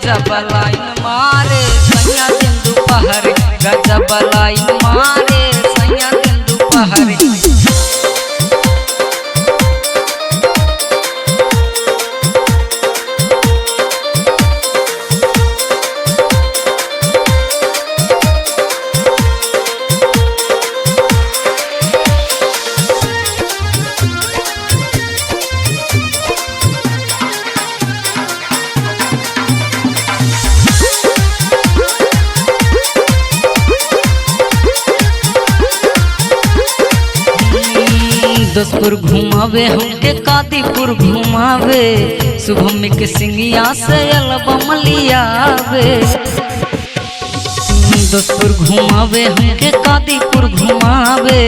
गजब लाइन मारे सैया दिन दोपहर गजब लाइन मारे सैया दिन दोपहर। दोस्तपुर घुमावे हमके कादीपुर घुमावे शुभम के सिंगिया से एल्बम लियावे। दोस्तपुर घुमावे हमके कादीपुर घुमावे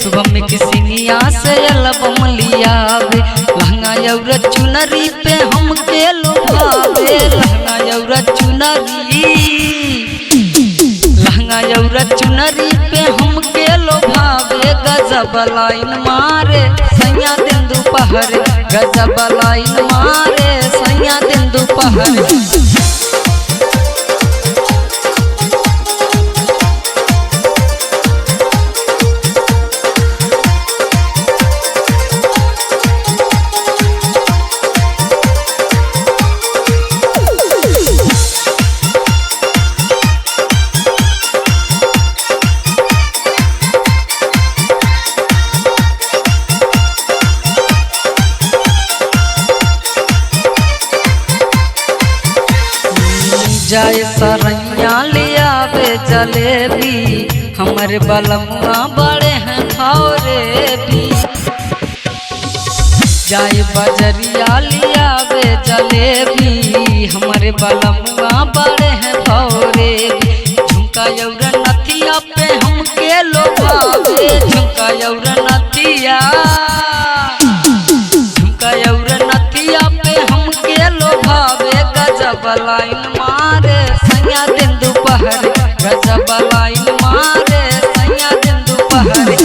शुभम के सिंगिया से एल्बम लियावे। लहंगा और चुनरी पे हमके लुभावे लहंगा और चुनरी लहंगा और चुनरी पे हमके लोभावे गजब लाइन मारे सैया दिन दोपहर गजब लाइन मारे सैया दिन दोपहर। जाए सरैया लियावे जलेबी हमारे बलमुआ बड़े हैं भौरे भी। जाए बजरिया लियावे जलेबी हमारे बलमुआ बड़े हैं भौरे भी। झुमका और नथिया पे हमके लोभावे झुमका और नथिया झुमका और नथिया पे हमके लोभावे गजब लाइन मारे सैया दिन दोपहर गजब लाइन मारे सैया दिन दोपहर।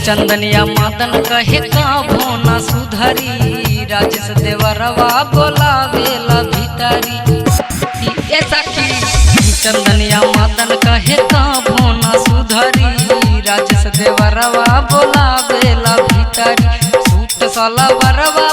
चंदनिया मदन कहे का भोना सुधरी राजेश देवरवा बोलावेला भीतरी। चंदनिया मदन कहे का भोना सुधरी राजेश देवरवा बोलावेला भीतरी। सूट सलवारवा